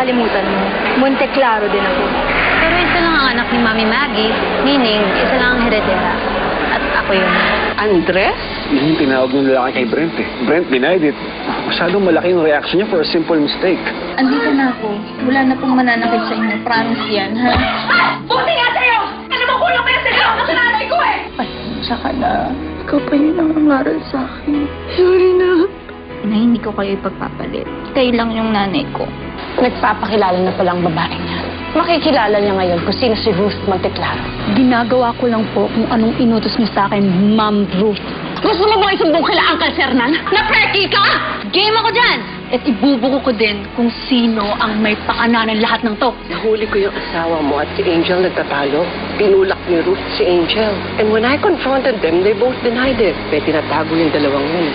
nakakalimutan mo. Monteclaro din ako. Pero isa lang ang anak ni Mami Maggie, meaning isa lang ang heredera. At ako yun. Andres? Yung tinawag ng lalaki kay Brent eh. Brent denied it. Masyadong malaki yung reaction niya for a simple mistake. Andito na ako. Wala na pong mananakit sa inyo. Promise yan, ha? Buti nga sa'yo! Ano bang kulang pa yan sa gawin sa nanay ko eh? Pasensya ka na. Ikaw pa yung nangangaral sa akin. Sorry na. Na hindi ko kayo ipagpapalit. Kayo lang yung nanay ko. Nagpapakilala na palang babae niya. Makikilala niya ngayon kung sino si Ruth Monteclaro. Ginagawa ko lang po kung anong inutos niyo sa akin, Ma'am Ruth. Gusto mo bang isumbong kila Uncle Fernan? Na-perky ka! Game ako dyan! At ibubuko ko din kung sino ang may pakana ng lahat ng to. Nahuli ko yung asawa mo at si Angel nagtatalo. Tinulak ni Ruth si Angel. And when I confronted them, they both denied it. May tinatago yung dalawang yun.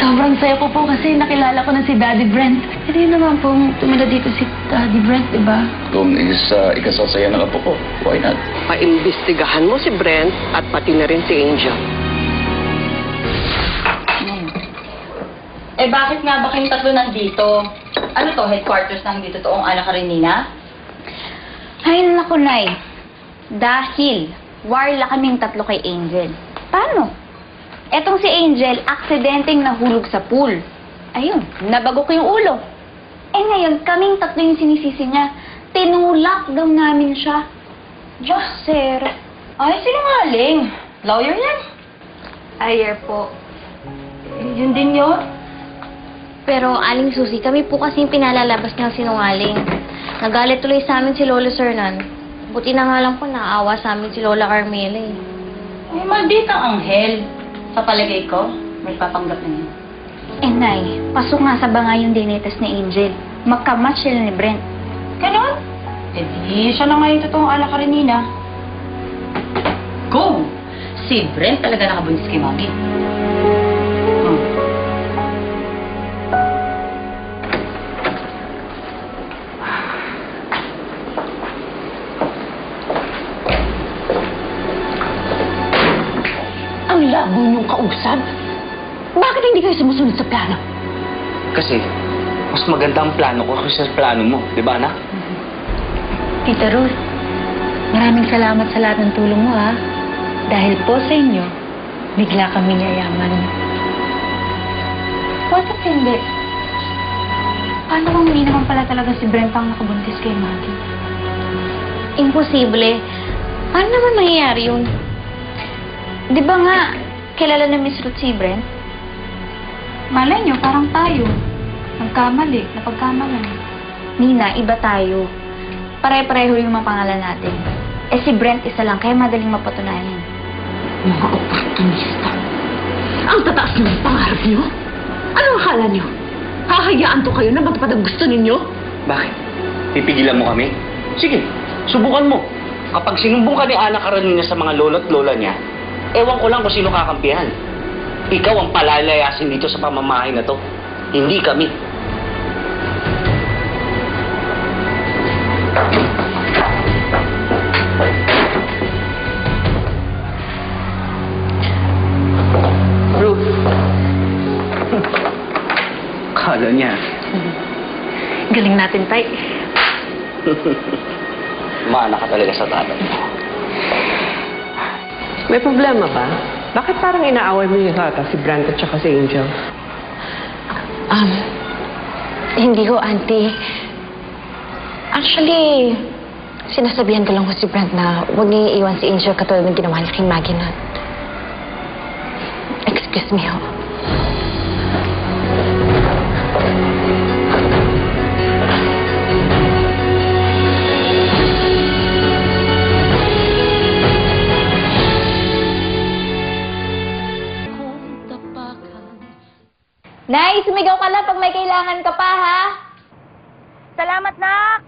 Sobrang saya ko po kasi nakilala ko na si Daddy Brent. Hindi naman pong tumila dito si Daddy Brent, di ba? Kung ikasal sa'yo ng apo ko, why not? Paimbestigahan mo si Brent at pati na rin si Angel. Eh bakit nga ba kayong tatlo nandito? Ano to, headquarters ng dito toong Ana Karenina? Ay, naku, Nay. Dahil warla kaming tatlo kay Angel. Paano? Etong si Angel, aksidenteng nahulog sa pool. Ayun, nabago ko yung ulo. Eh ngayon, kaming tatlo yung sinisisi niya. Tinulak daw namin siya. Diyos, sir. Ay, sinungaling. Lawyer yan. Ayer po. Yun din yun? Pero, Aling Susi, kami po kasing pinalalabas niyang sinungaling. Nagalit tuloy sa amin si Lolo Sernan. Buti na nga lang po naawa sa amin si Lola Carmela eh. Ay, malditang anghel. Sa palagay ko, may papanggap na yun. Eh, Nay, pasok nga sa banga yung dinitas ni Angel. Magkamatch sila ni Brent. Ganon? Eh di, siya na nga yung totoong Ana Karenina. Go! Si Brent talaga nakabuntis kay Mami. Ang labo niyong kausap. Bakit hindi kayo sumusunod sa plano? Kasi, mas maganda ang plano ko kaysa sa plano mo. Di ba, anak? Tita Ruth, maraming salamat sa lahat ng tulong mo, ha? Dahil po sa inyo, bigla kami yayaman. What if hindi? Paano kung hindi naman pala talaga si Brent ang nakabuntis kay Maggie? Imposible. Paano naman mangyayari yun? Di ba nga, kilala na Miss Ruth si Brent? Malay nyo, parang tayo. Nagkamali, napagkamalan. Nina, iba tayo. Pare-pareho yung mga pangalan natin. Eh si Brent isa lang, kaya madaling mapatunayan. Mga oportunista. Ang tataas ng pangarap niyo? Anong akala niyo? Hahayaan to kayo na matupad ang gusto ninyo? Bakit? Pipigilan mo kami? Sige, subukan mo. Kapag sinumbong ka ni Ana Karenina sa mga lolo't lola niya, ewan ko lang kung sino kakampihan. Ikaw ang palalayasin dito sa pamamahay na to. Hindi kami. Ruth, Kala niya. Galing natin, Tay. Maana ka talaga sa tatay mo. may problema ba? Bakit parang inaaway mo yung tata, si Brent at saka si Angel? Hindi ko, Auntie. Actually, sinasabihan ko lang ko si Brent na huwag niya iiwan si Angel katulad ng ginawa niya kay Maggie na. Excuse me, ho. Nay, sumigaw ka lang pag may kailangan ka pa, ha? Salamat, Nak.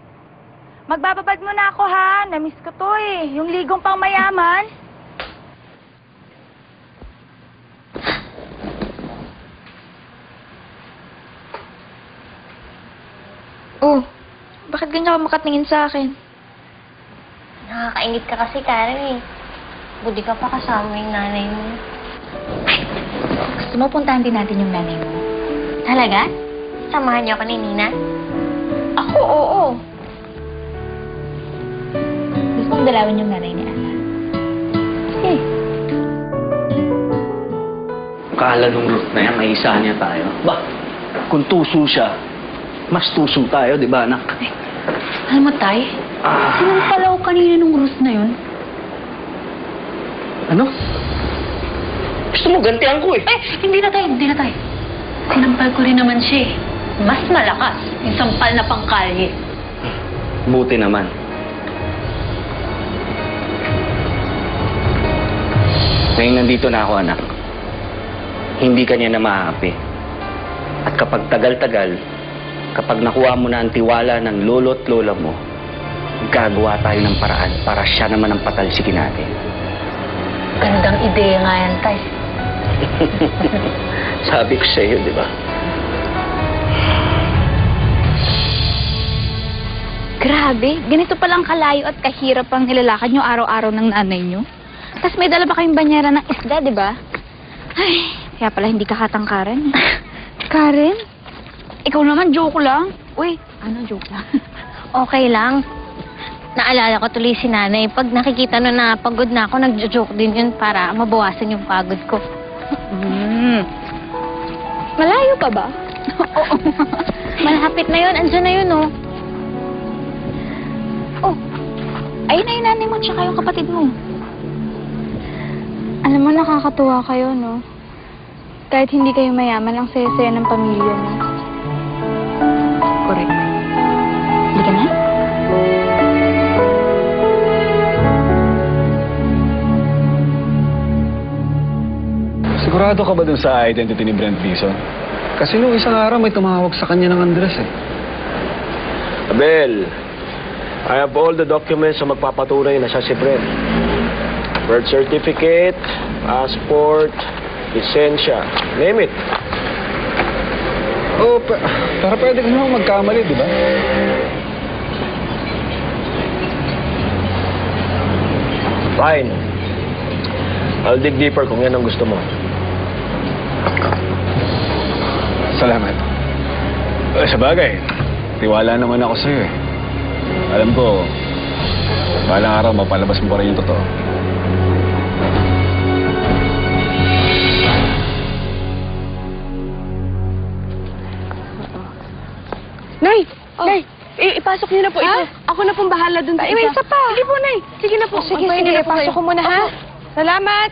Magbababad mo na ako, ha? Namiss ko to, eh. Yung ligong pang mayaman. Oh, bakit ganyan ka makatingin sa akin? Nakakaingit ka kasi, Karen eh. Buti ka pa kasama yung nanay mo. Gusto mo puntahan din natin yung nanay mo? Talaga? Samahan niyo ako ni Nina? Ako, oo. natin dalawin yung nanay ni Ana. Eh, Kala nung Ruth na yan, may isa niya tayo. Ba, kung tuso siya, mas tuso tayo, di ba, anak? Alam mo, Tay, sinampalaw kanina nung Ruth na yun. Ano? Gusto mo gantihan ko eh. Hindi na, Tay. Sinampal ko rin naman siya eh. Mas malakas yung sampal na pangkalye. Buti naman. Ngayon nandito na ako, anak. Hindi ka niya na maaapi. At kapag tagal-tagal, kapag nakuha mo na ang tiwala ng lolo at lola mo, gagawa tayo ng paraan para siya naman ang patalsikin natin. Gandang ideya nga yan, Tay. Sabi ko sa iyo, di ba? grabe. Ganito palang kalayo at kahirap ang nilalakad nyo araw-araw ng nanay nyo. Tapos may dala pa kayong banyera ng isda, di ba? Ay, kaya pala hindi ka katangkaran. Karen? Ikaw naman, joke lang. Uy, ano joke lang? Okay lang. Naalala ko tuloy si nanay. Pag nakikita na pagod na ako, nagjo-joke din yun para mabawasan yung pagod ko. Malayo pa ba? Oo. Malapit na yun. Andiyan na yun, oh. Oh, ayun na yung nanay mo tsaka yung kapatid mo. Alam mo, nakakatuwa kayo, no? Kahit hindi kayo mayaman, ang saya-saya ng pamilya mo. Correct. Hindi ka na? Sigurado ka ba dun sa identity ni Brent Bison? Kasi nung isang araw may tumawag sa kanya ng Andres eh. Abel, I have all the documents na magpapatunay na siya si Brent. Birth certificate, passport, lisensya, name it. Oh, pero pwede ka naman magkamali, di ba? Fine. I'll dig deeper kung yan ang gusto mo. Salamat. Sa bagay, tiwala naman ako sa'yo eh. Alam ko, balang araw mapalabas mo pa rin yung totoo. Nay! Nay! Ipasok niyo na po ito. Ako na pong bahala dun sa May isa pa. Sige po, Nay. Sige na po. Sige, Magpahinga sige. na po kayo. Ipasok ko muna, ha? Salamat!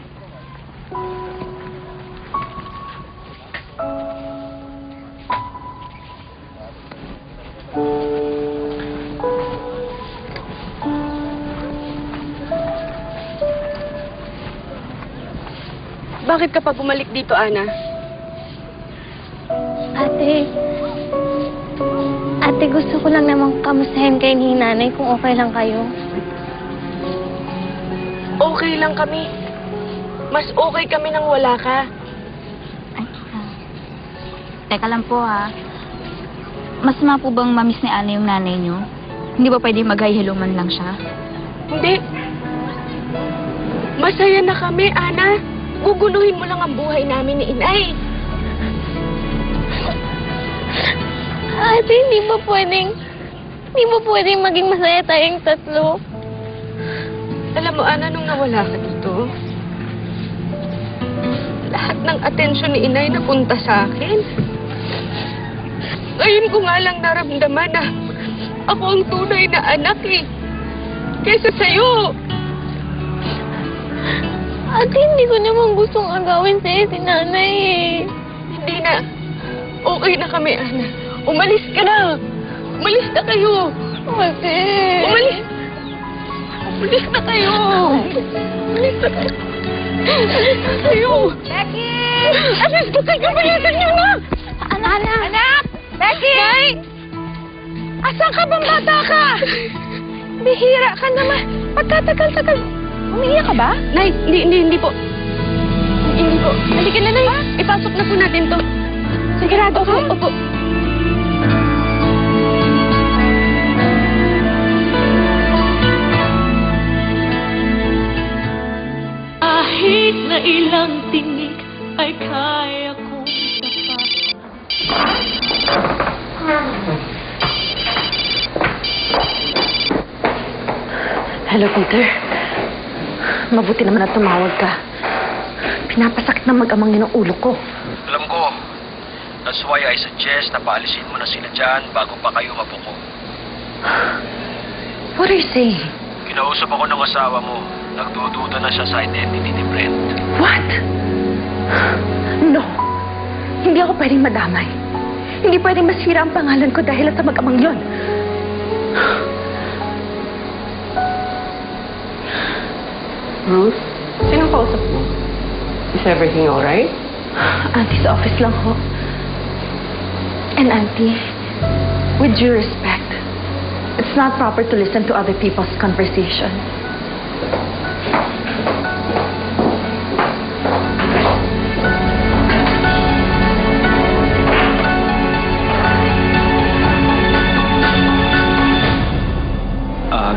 Bakit ka pa bumalik dito, Ana? Ate, gusto ko lang namang kamustahin kayo ni nanay kung okay lang kayo. Okay lang kami. Mas okay kami nang wala ka. Ay, teka lang po, ha? Masama po bang mamiss ni Ana yung nanay nyo? Hindi ba pwede mag-hi-hello man lang siya? Hindi. Masaya na kami, Ana. Guguluhin mo lang ang buhay namin ni Inay. Ate, hindi ba pwedeng maging masaya tayong tatlo? Alam mo, Ana, nung nawala ka dito, lahat ng atensyon ni Inay napunta sa akin. Ngayon ko nga lang naramdaman na ako ang tunay na anak eh. Kesa sa'yo. Ate, hindi ko naman gustong agawin sa'yo si nanay eh. Hindi na. Okay na kami, Ana. Umalis ka na. Umalis na kayo. Ate. Umalis. Umalis na kayo. Umalis na kayo. Umalis na kayo. Becky! Alis na kayo. Bilisan niyo na. Anak! Becky! Nay! Asan ka bang bata ka? Bihira ka naman. Pagkatagal-tagal. Umiiyak ka ba? Nay, hindi po. Hindi po. Halika na, Nay. Ipasok na po natin to. Sigurado ka? Opo. Kahit na ilang tinig ay kaya kong Hello, Peter. Mabuti naman na tumawag ka. Pinapasakit ng mag-amang yun ang ulo ko. Alam ko. That's why I suggest na paalisin mo na sila dyan bago pa kayo mabuko. What are you saying? Kinausap ako ng asawa mo. Nagdududa na siya sa identity ni Brent. What? No. Hindi ako pwedeng madamay. Hindi pwedeng masira ang pangalan ko dahil sa mag-amang yon. Ruth, sino kausap mo? Is everything alright? Auntie's office lang ho. And Auntie, with due respect, it's not proper to listen to other people's conversation.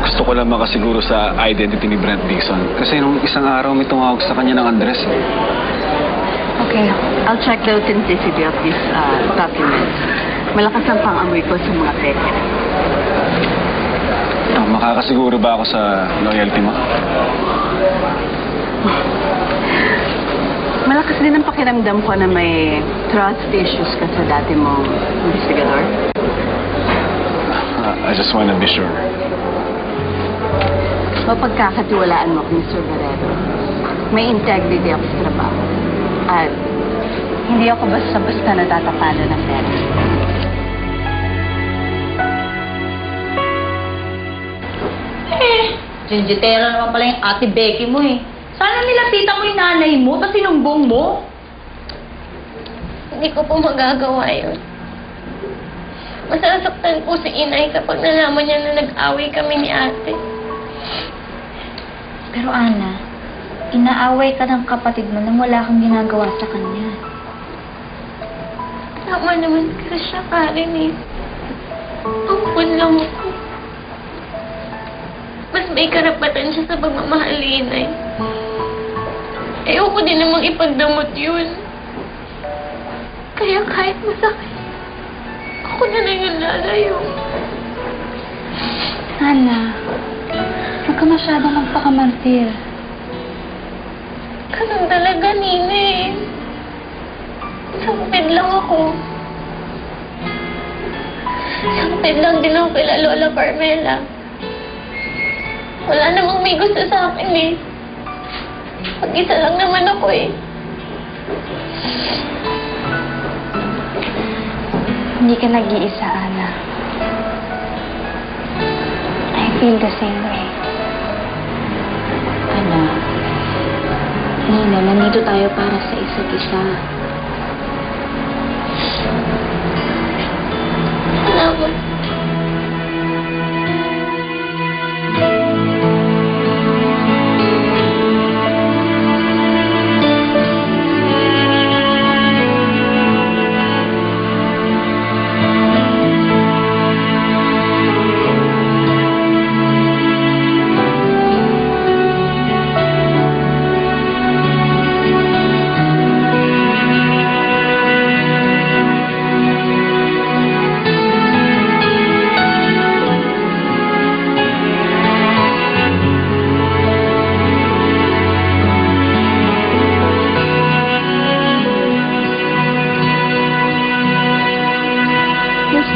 Gusto ko lang makasiguro sa identity ni Brent Dixon. Kasi nung isang araw may tumawag sa kanya ng Andres. Okay, I'll check the authenticity of these documents. Malakas ang pang-amoy ko sa mga peke. Makakasiguro ba ako sa loyalty mo? Malakas din ang pakiramdam ko na may trust issues ka sa dati mong investigador. I just wanna be sure. Mapagkakatiwalaan mo ako, Mr. Barreto. May integrity ako sa trabaho. At hindi ako basta-basta natatapalo ng pera. Ginjitera naman pala yung ate Becky mo eh. Sana nilapitan mo yung nanay mo, tapos sinumbong mo. Hindi ko po magagawa yun. Masasaktan po si inay kapag nalaman niya na nag-away kami ni ate. Pero Ana, inaaway ka ng kapatid mo nang wala kang ginagawa sa kanya. Tama naman kasi siya, Karen eh. Ampun lang ako. Mas may karapatan siya sa pagmamahal ni inay. Ayoko din namang ipagdamot yun. Kaya kahit masakit, ako na lang yung lalayo. Ana, huwag ka masyadong magpakamantir. Ganun talaga, Nina eh. Sampid lang ako. Sampid lang din ako kay Lola Carmela. Wala namang may gusto sa akin eh. Pag-isa lang naman ako eh. Hindi ka nag-iisa, Ana. I feel the same way. Ana, Nina, nandito tayo para sa isa't isa. Salamat.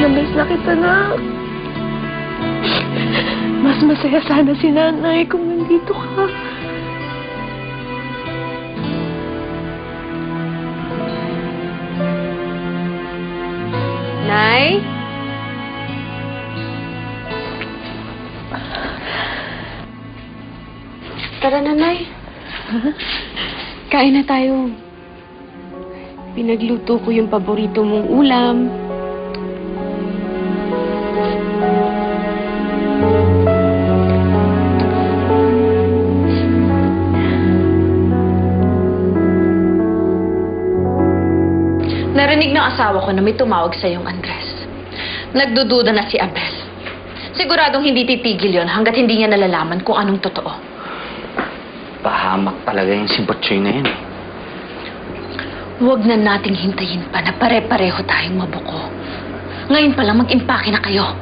Miss na kita, na. Mas masaya sana si nanay kung nandito ka. Nay? Tara na, Nay. Kain na tayo. Pinagluto ko yung paborito mong ulam. Narinig ng asawa ko na may tumawag sa yung Andres. Nagdududa na si Abel. Siguradong hindi titigil yon hanggat hindi niya nalalaman kung anong totoo. Pahamak talaga yung si Butchoy na yun. Huwag na nating hintayin pa na pare-pareho tayong mabuko. Ngayon pa lang mag-impake na kayo.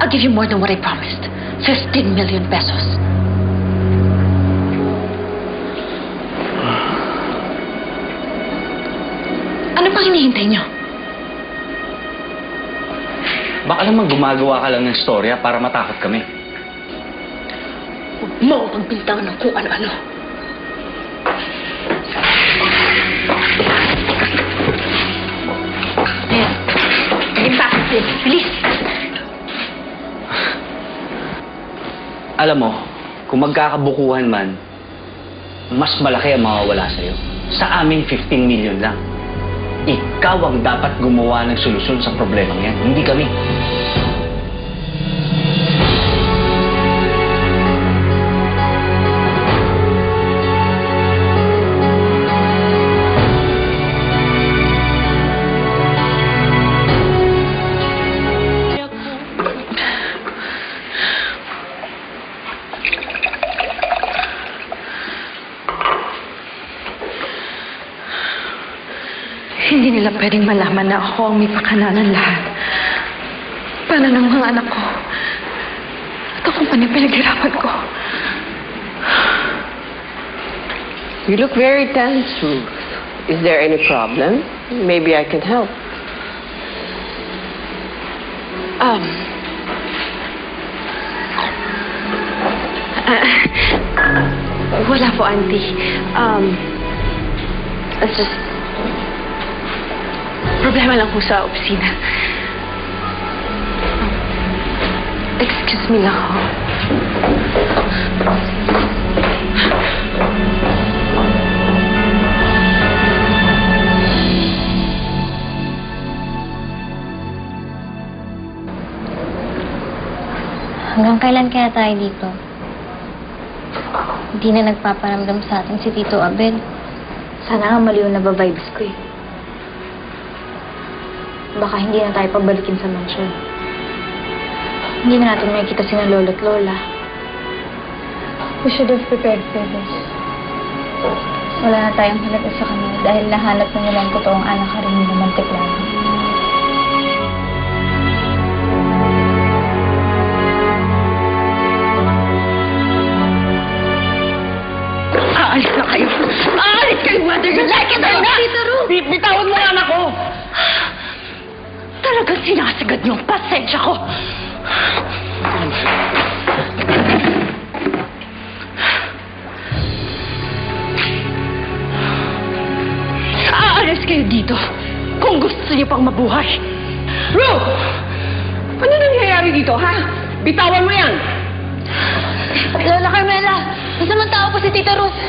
I'll give you more than what I promised. 15 million pesos. hinihintay niyo? Baka naman gumagawa ka lang ng storya para matakot kami. Huwag mo akong pagbintangan ng kung ano-ano. Ayan. Maging positive. Bilis! Alam mo, kung magkakabukuhan man, mas malaki ang mawawala sa'yo. Sa amin, 15 million lang. Ikaw ang dapat gumawa ng solusyon sa problemang yan, hindi kami. Hindi nila pwedeng malaman na ako ang may pakananan lahat. Paano ng mga anak ko? At akong pinaghirapan ko. You look very tense, Ruth. Is there any problem? Maybe I can help. Wala po, Auntie. It's just... Problema lang po sa opisina. Excuse me lang ho. Hanggang kailan kaya tayo dito? Hindi na nagpaparamdam sa atin si Tito Abel. Sana nga mali yung nababibes ko eh. Baka hindi na tayo pabalikin sa mansyon. Hindi na natin makikita sina lolo't lola. We should have prepared for this. Wala na tayong halaga sa kanila dahil nahanap na nila ang totoong anak ka rin ng Manteklaro. Aalis na kayo! Aalis kayo whether you like it or not! Tita Ruth! Bitawan mo ang anak ko! Talagang sinasagad niyo ang pasensya ko! Aalis kayo dito kung gusto niyo pang mabuhay! Ruth! Ano nangyayari dito, ha? Bitawan mo yan! Lola Carmela! Masamang tao po si Tita Ruth!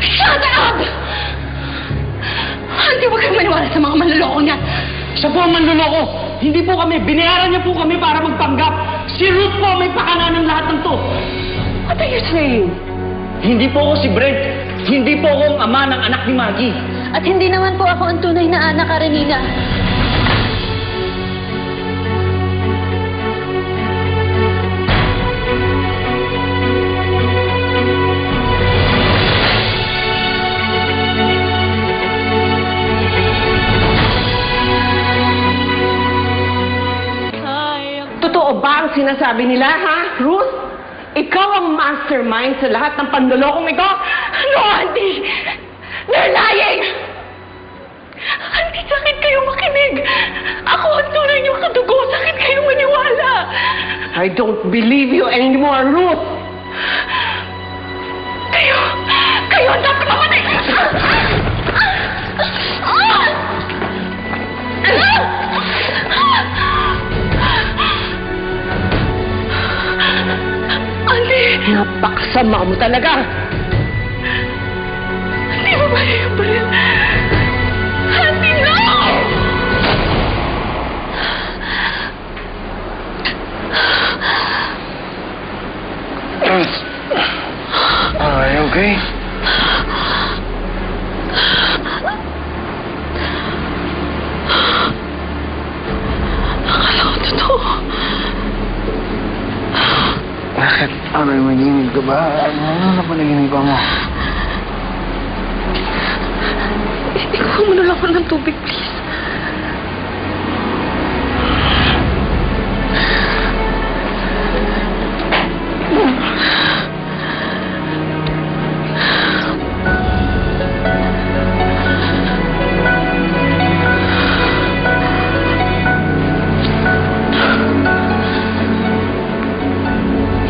Shut up! Hindi huwag kang maniwala sa mga manloloko niyan! Siya po ang manluloko. Hindi po kami. Binayaran niya po kami para magpanggap. Si Ruth po may pakana ng lahat ng to. What are you saying? Hindi po ako si Brent. Hindi po ako ang ama ng anak ni Maggie. At hindi naman po ako ang tunay na anak, Karenina. Totoo ba ang sinasabi nila, ha? Ruth? Ikaw ang mastermind sa lahat ng panlolokong ito? No, Auntie! They're lying! Auntie, sakit kayo makinig! Ako ang tunay niyong kadugo. Sakit kayo maniwala! I don't believe you anymore, Ruth! Kayo ang dapat mamatay! Auntie! Napakasama mo talaga! Hindi mo ba yung baril? Auntie, no! Are you okay? Akala ko totoo. Bakit? Aray, maginig ka ba? Ano na panaginip mo? Ikaw mo na lang ako ng tubig, please.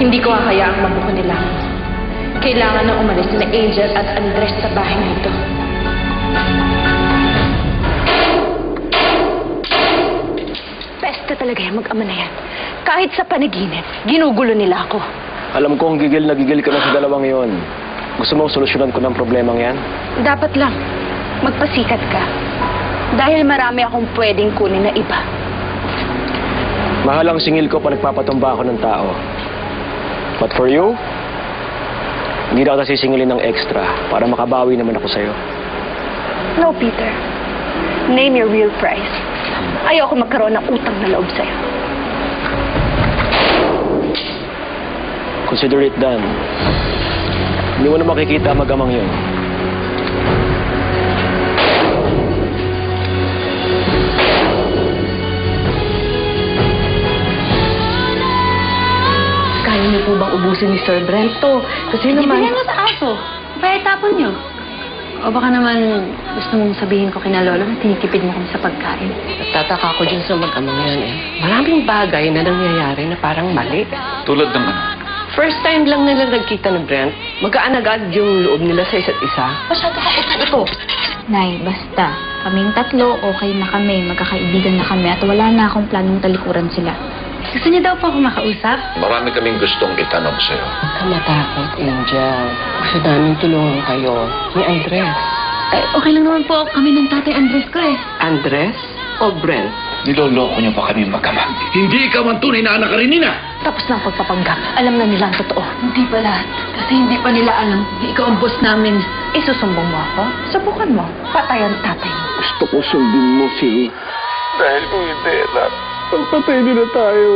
Hindi ko hahayaang mabuko nila. Kailangan na umalis na Angel at Andres sa bahay na ito. Peste talaga yung mag-ama na yan. Kahit sa panaginip, ginugulo nila ako. Alam kong gigil na gigil ka na sa dalawang yon. Gusto mo solusyonan ko ng problemang yan? Dapat lang, magpasikat ka. Dahil marami akong pwedeng kunin na iba. Mahal ang singil ko pa nagpapatumba ako ng tao. But for you, hindi na kita sisingilin ng extra para makabawi naman ako sa'yo. No, Peter. Name your real price. Ayoko magkaroon ng utang na loob sa'yo. Consider it done. Hindi mo na makikita mag-amang yun. Kaya niyo po bang ubusin ni Sir Brento? Kasi naman... Ibigay mo sa aso. Kaya tapon niyo. O baka naman gusto mong sabihin ko kina Lolo na tinitipid mo kami sa pagkain. Tataka ko dyan sa mag-amang yan eh. Maraming bagay na nangyayari na parang mali. Tulad ng ano? First time lang nila nagkita ni Brent, magkaan agad yung loob nila sa isa't isa. Masyado ka ito. Nay, basta. Kaming tatlo, okay na kami. Magkakaibigan na kami at wala na akong planong talikuran sila. Gusto niyo daw po ako makausap? Marami kaming gustong itanong sa'yo. Huwag ka matakot, Angel. Kasi daming tulungan kayo ni Andres. Eh, okay lang naman po kami ng tatay Andres ko eh. Andres o Brent? Niloloko niyo pa kami magkama. Hindi ikaw ang tunay na anak ka rin nina. Tapos na ang pagpapanggap. Alam na nila ang totoo. Hindi pa lahat. Kasi hindi pa nila alam na ikaw ang boss namin. Isusumbong mo ako? Subukan mo. Patay ang tatay mo. Gusto ko sundin mo si Ruth. Dahil kung hindi, magpatay din na tayo.